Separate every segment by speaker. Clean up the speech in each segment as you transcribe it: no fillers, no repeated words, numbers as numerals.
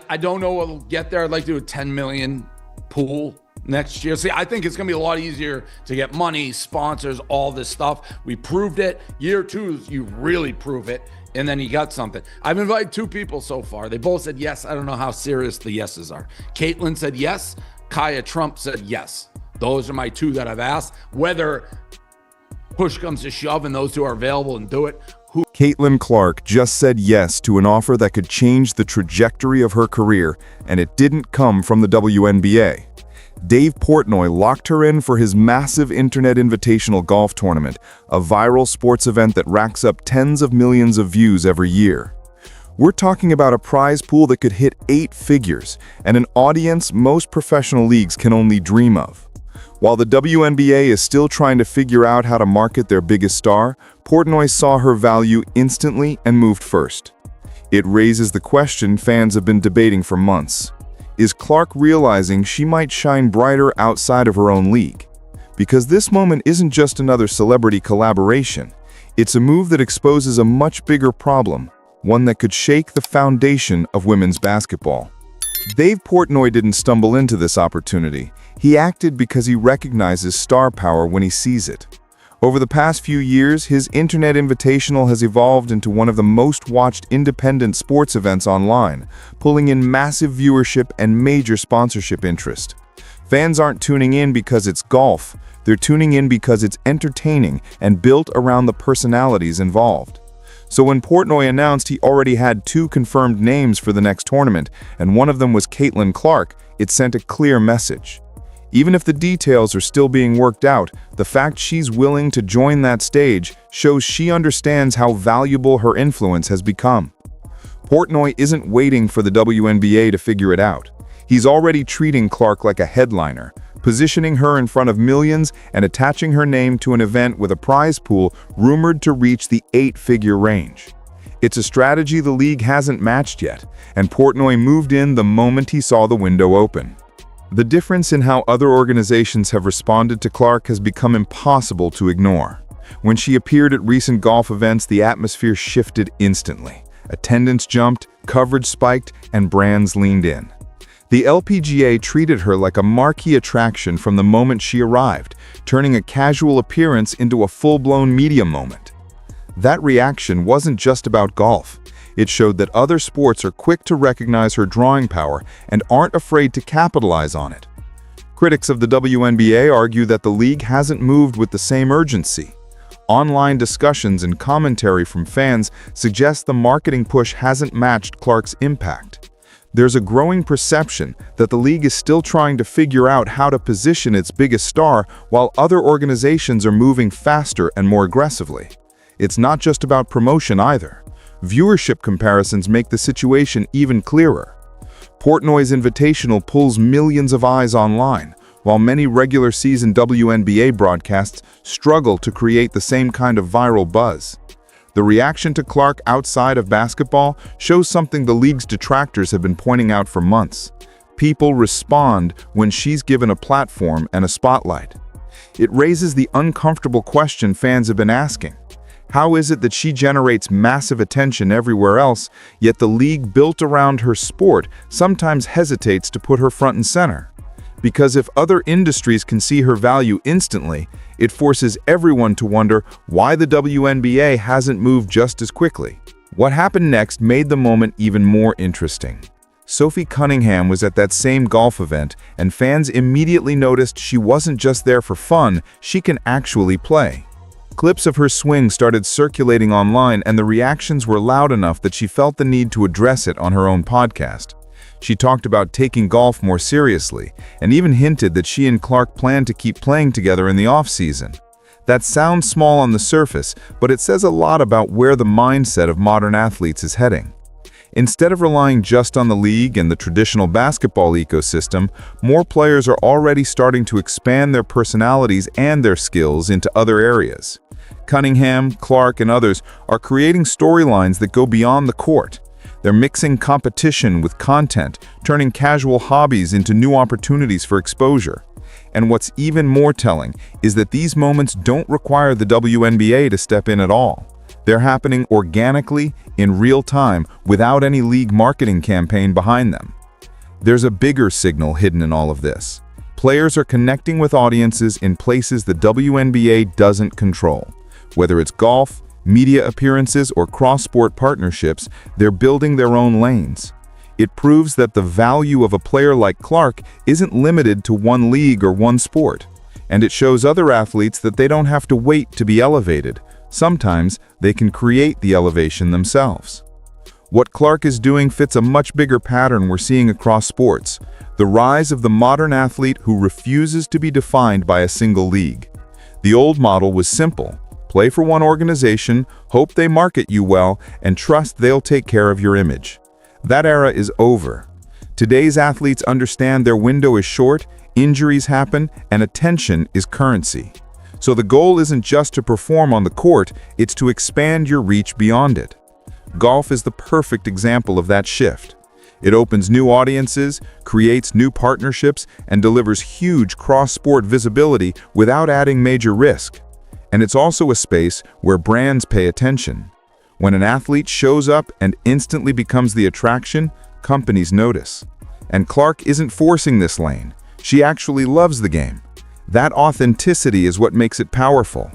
Speaker 1: I don't know what'll get there. I'd like to do a 10 million pool next year. See, I think it's going to be a lot easier to get money, sponsors, all this stuff. We proved it. Year 2, you really prove it, and then you got something. I've invited 2 people so far. They both said yes. I don't know how serious the yeses are. Caitlin said yes. Kaya Trump said yes. Those are my 2 that I've asked. Whether push comes to shove and those 2 are available and do it.
Speaker 2: Caitlin Clark just said yes to an offer that could change the trajectory of her career, and it didn't come from the WNBA. Dave Portnoy locked her in for his massive Internet Invitational golf tournament, a viral sports event that racks up tens of millions of views every year. We're talking about a prize pool that could hit 8 figures, and an audience most professional leagues can only dream of. While the WNBA is still trying to figure out how to market their biggest star, Portnoy saw her value instantly and moved first. It raises the question fans have been debating for months. Is Clark realizing she might shine brighter outside of her own league? Because this moment isn't just another celebrity collaboration. It's a move that exposes a much bigger problem, one that could shake the foundation of women's basketball. Dave Portnoy didn't stumble into this opportunity. He acted because he recognizes star power when he sees it. Over the past few years, his Internet Invitational has evolved into one of the most watched independent sports events online, pulling in massive viewership and major sponsorship interest. Fans aren't tuning in because it's golf. They're tuning in because it's entertaining and built around the personalities involved. So when Portnoy announced he already had 2 confirmed names for the next tournament, and one of them was Caitlin Clark, it sent a clear message. Even if the details are still being worked out, the fact she's willing to join that stage shows she understands how valuable her influence has become. Portnoy isn't waiting for the WNBA to figure it out. He's already treating Clark like a headliner, positioning her in front of millions and attaching her name to an event with a prize pool rumored to reach the 8-figure range. It's a strategy the league hasn't matched yet, and Portnoy moved in the moment he saw the window open. The difference in how other organizations have responded to Clark has become impossible to ignore. When she appeared at recent golf events, the atmosphere shifted instantly. Attendance jumped, coverage spiked, and brands leaned in. The LPGA treated her like a marquee attraction from the moment she arrived, turning a casual appearance into a full-blown media moment. That reaction wasn't just about golf. It showed that other sports are quick to recognize her drawing power and aren't afraid to capitalize on it. Critics of the WNBA argue that the league hasn't moved with the same urgency. Online discussions and commentary from fans suggest the marketing push hasn't matched Clark's impact. There's a growing perception that the league is still trying to figure out how to position its biggest star while other organizations are moving faster and more aggressively. It's not just about promotion either. Viewership comparisons make the situation even clearer. Portnoy's Invitational pulls millions of eyes online, while many regular season WNBA broadcasts struggle to create the same kind of viral buzz. The reaction to Clark outside of basketball shows something the league's detractors have been pointing out for months. People respond when she's given a platform and a spotlight. It raises the uncomfortable question fans have been asking. How is it that she generates massive attention everywhere else, yet the league built around her sport sometimes hesitates to put her front and center? Because if other industries can see her value instantly, it forces everyone to wonder why the WNBA hasn't moved just as quickly. What happened next made the moment even more interesting. Sophie Cunningham was at that same golf event, and fans immediately noticed she wasn't just there for fun, she can actually play. Clips of her swing started circulating online, and the reactions were loud enough that she felt the need to address it on her own podcast. She talked about taking golf more seriously, and even hinted that she and Clark plan to keep playing together in the off-season. That sounds small on the surface, but it says a lot about where the mindset of modern athletes is heading. Instead of relying just on the league and the traditional basketball ecosystem, more players are already starting to expand their personalities and their skills into other areas. Cunningham, Clark, and others are creating storylines that go beyond the court. They're mixing competition with content, turning casual hobbies into new opportunities for exposure. And what's even more telling is that these moments don't require the WNBA to step in at all. They're happening organically, in real time, without any league marketing campaign behind them. There's a bigger signal hidden in all of this. Players are connecting with audiences in places the WNBA doesn't control. Whether it's golf, media appearances, or cross-sport partnerships, they're building their own lanes. It proves that the value of a player like Clark isn't limited to one league or one sport. And it shows other athletes that they don't have to wait to be elevated. Sometimes they can create the elevation themselves. What Clark is doing fits a much bigger pattern we're seeing across sports: the rise of the modern athlete who refuses to be defined by a single league. The old model was simple: play for one organization, hope they market you well, and trust they'll take care of your image. That era is over. Today's athletes understand their window is short, injuries happen, and attention is currency. So the goal isn't just to perform on the court, it's to expand your reach beyond it. Golf is the perfect example of that shift. It opens new audiences, creates new partnerships, and delivers huge cross-sport visibility without adding major risk. And it's also a space where brands pay attention. When an athlete shows up and instantly becomes the attraction, companies notice. And Clark isn't forcing this lane. She actually loves the game. That authenticity is what makes it powerful.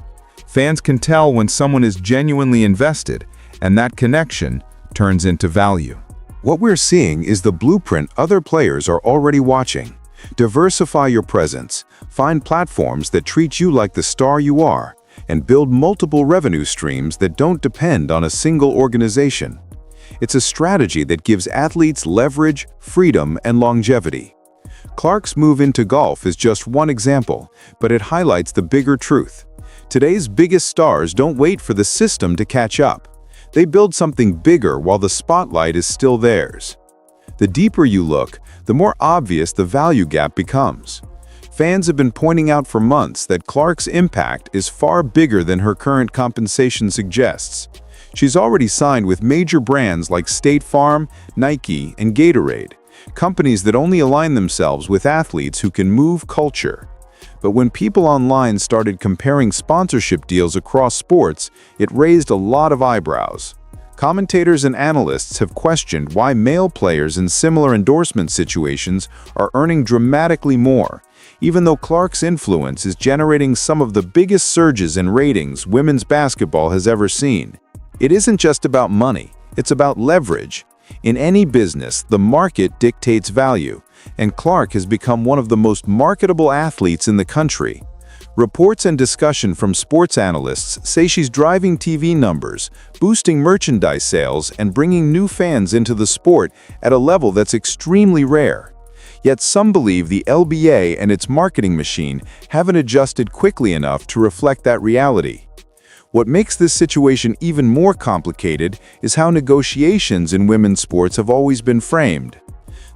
Speaker 2: Fans can tell when someone is genuinely invested, and that connection turns into value.
Speaker 3: What we're seeing is the blueprint other players are already watching. Diversify your presence, find platforms that treat you like the star you are, and build multiple revenue streams that don't depend on a single organization. It's a strategy that gives athletes leverage, freedom, and longevity. Clark's move into golf is just one example, but it highlights the bigger truth. Today's biggest stars don't wait for the system to catch up. They build something bigger while the spotlight is still theirs. The deeper you look, the more obvious the value gap becomes. Fans have been pointing out for months that Clark's impact is far bigger than her current compensation suggests. She's already signed with major brands like State Farm, Nike, and Gatorade, companies that only align themselves with athletes who can move culture. But when people online started comparing sponsorship deals across sports, it raised a lot of eyebrows. Commentators and analysts have questioned why male players in similar endorsement situations are earning dramatically more, even though Clark's influence is generating some of the biggest surges in ratings women's basketball has ever seen. It isn't just about money, it's about leverage. In any business, the market dictates value, and Clark has become one of the most marketable athletes in the country. Reports and discussion from sports analysts say she's driving TV numbers, boosting merchandise sales, and bringing new fans into the sport at a level that's extremely rare. Yet some believe the LBA and its marketing machine haven't adjusted quickly enough to reflect that reality. What makes this situation even more complicated is how negotiations in women's sports have always been framed.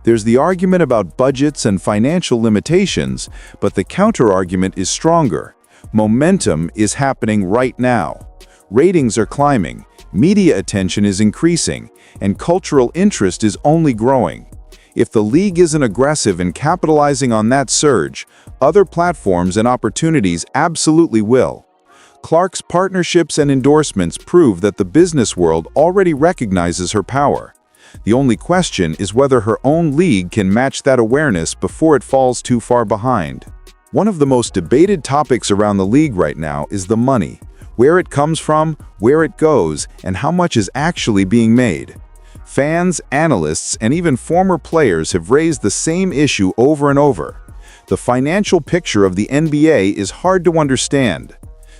Speaker 3: There's the argument about budgets and financial limitations, but the counter-argument is stronger. Momentum is happening right now. Ratings are climbing, media attention is increasing, and cultural interest is only growing. If the league isn't aggressive in capitalizing on that surge, other platforms and opportunities absolutely will. Clark's partnerships and endorsements prove that the business world already recognizes her power. The only question is whether her own league can match that awareness before it falls too far behind. One of the most debated topics around the league right now is the money, where it comes from, where it goes, and how much is actually being made. Fans, analysts, and even former players have raised the same issue over and over. The financial picture of the NBA is hard to understand.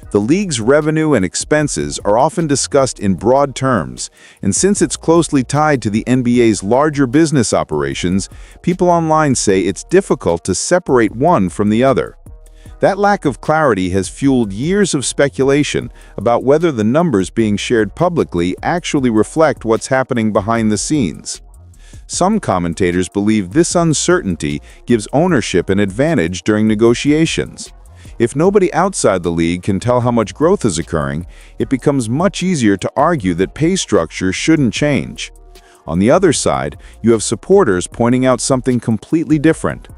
Speaker 3: The league's revenue and expenses are often discussed in broad terms, and since it's closely tied to the NBA's larger business operations, people online say it's difficult to separate one from the other. That lack of clarity has fueled years of speculation about whether the numbers being shared publicly actually reflect what's happening behind the scenes. Some commentators believe this uncertainty gives ownership an advantage during negotiations. If nobody outside the league can tell how much growth is occurring, it becomes much easier to argue that pay structure shouldn't change. On the other side, you have supporters pointing out something completely different.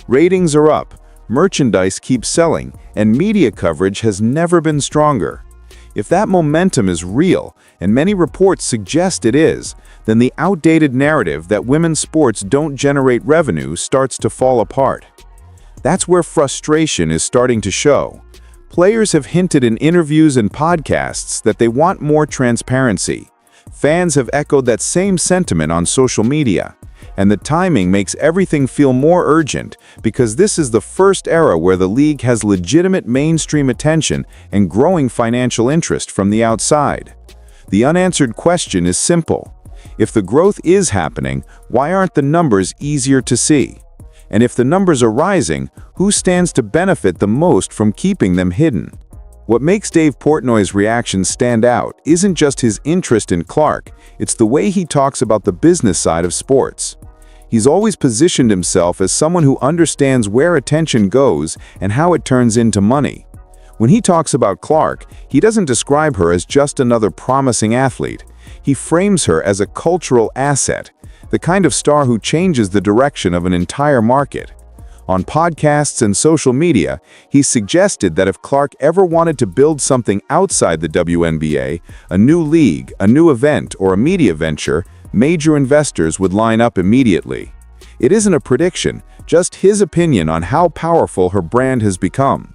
Speaker 3: Ratings are up, merchandise keeps selling, and media coverage has never been stronger. If that momentum is real, and many reports suggest it is, then the outdated narrative that women's sports don't generate revenue starts to fall apart. That's where frustration is starting to show. Players have hinted in interviews and podcasts that they want more transparency. Fans have echoed that same sentiment on social media. And the timing makes everything feel more urgent because this is the first era where the league has legitimate mainstream attention and growing financial interest from the outside. The unanswered question is simple. If the growth is happening, why aren't the numbers easier to see? And if the numbers are rising, who stands to benefit the most from keeping them hidden? What makes Dave Portnoy's reaction stand out isn't just his interest in Clark, it's the way he talks about the business side of sports. He's always positioned himself as someone who understands where attention goes and how it turns into money. When he talks about Clark, he doesn't describe her as just another promising athlete. He frames her as a cultural asset, the kind of star who changes the direction of an entire market. On podcasts and social media, he suggested that if Clark ever wanted to build something outside the WNBA, a new league, a new event, or a media venture, major investors would line up immediately. It isn't a prediction, just his opinion on how powerful her brand has become.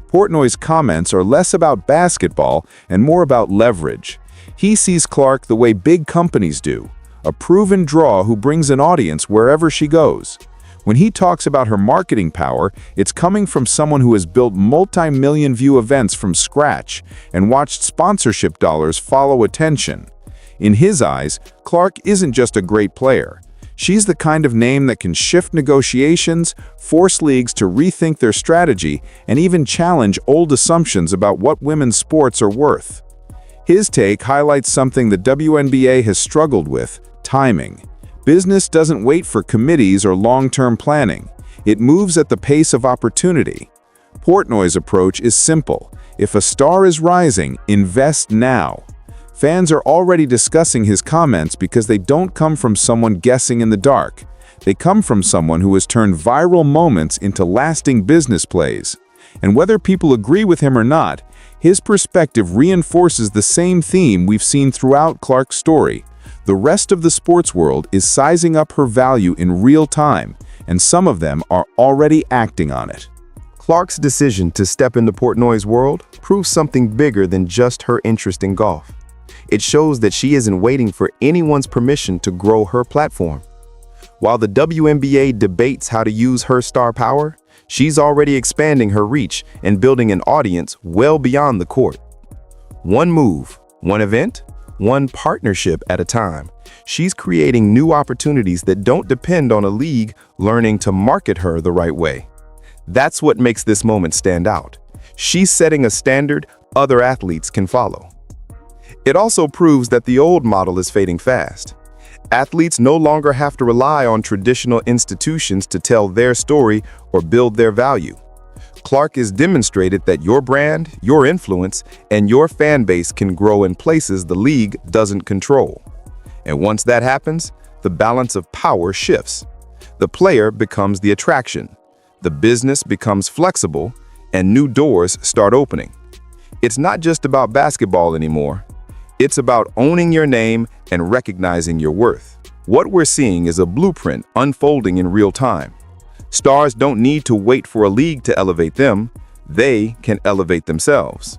Speaker 3: Portnoy's comments are less about basketball and more about leverage. He sees Clark the way big companies do, a proven draw who brings an audience wherever she goes. When he talks about her marketing power, it's coming from someone who has built multi-million view events from scratch and watched sponsorship dollars follow attention. In his eyes, Clark isn't just a great player. She's the kind of name that can shift negotiations, force leagues to rethink their strategy, and even challenge old assumptions about what women's sports are worth. His take highlights something the WNBA has struggled with: timing. Business doesn't wait for committees or long-term planning. It moves at the pace of opportunity. Portnoy's approach is simple. If a star is rising, invest now. Fans are already discussing his comments because they don't come from someone guessing in the dark. They come from someone who has turned viral moments into lasting business plays. And whether people agree with him or not, his perspective reinforces the same theme we've seen throughout Clark's story. The rest of the sports world is sizing up her value in real time, and some of them are already acting on it.
Speaker 4: Clark's decision to step into Portnoy's world proves something bigger than just her interest in golf. It shows that she isn't waiting for anyone's permission to grow her platform. While the WNBA debates how to use her star power, she's already expanding her reach and building an audience well beyond the court. One move, one event, one partnership at a time. She's creating new opportunities that don't depend on a league learning to market her the right way. That's what makes this moment stand out. She's setting a standard other athletes can follow. It also proves that the old model is fading fast. Athletes no longer have to rely on traditional institutions to tell their story or build their value. Clark has demonstrated that your brand, your influence, and your fan base can grow in places the league doesn't control. And once that happens, the balance of power shifts. The player becomes the attraction. The business becomes flexible, and new doors start opening. It's not just about basketball anymore. It's about owning your name and recognizing your worth. What we're seeing is a blueprint unfolding in real time. Stars don't need to wait for a league to elevate them. They can elevate themselves.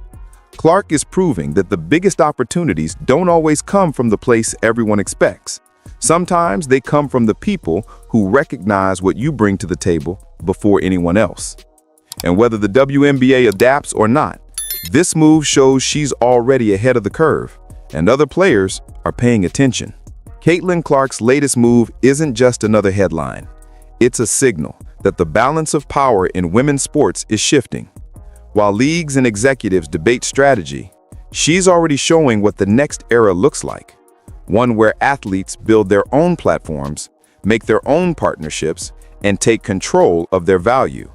Speaker 4: Clark is proving that the biggest opportunities don't always come from the place everyone expects. Sometimes they come from the people who recognize what you bring to the table before anyone else. And whether the WNBA adapts or not, this move shows she's already ahead of the curve, and other players are paying attention. Caitlin Clark's latest move isn't just another headline. It's a signal that the balance of power in women's sports is shifting. While leagues and executives debate strategy, she's already showing what the next era looks like. One where athletes build their own platforms, make their own partnerships, and take control of their value.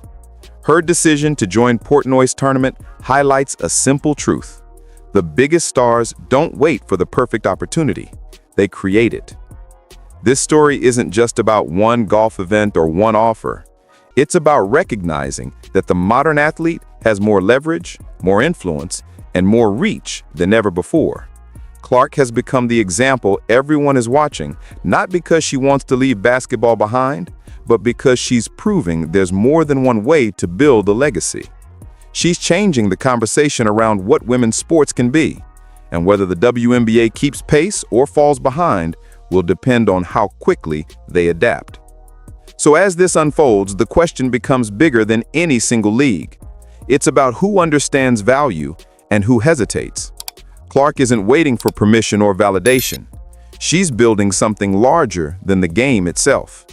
Speaker 4: Her decision to join Portnoy's tournament highlights a simple truth. The biggest stars don't wait for the perfect opportunity. They create it. This story isn't just about one golf event or one offer. It's about recognizing that the modern athlete has more leverage, more influence, and more reach than ever before. Clark has become the example everyone is watching, not because she wants to leave basketball behind, but because she's proving there's more than one way to build a legacy. She's changing the conversation around what women's sports can be, and whether the WNBA keeps pace or falls behind will depend on how quickly they adapt. So as this unfolds, the question becomes bigger than any single league. It's about who understands value and who hesitates. Clark isn't waiting for permission or validation. She's building something larger than the game itself.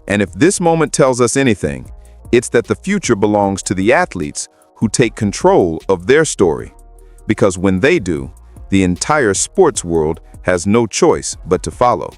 Speaker 4: And if this moment tells us anything, it's that the future belongs to the athletes who take control of their story. Because when they do, the entire sports world has no choice but to follow.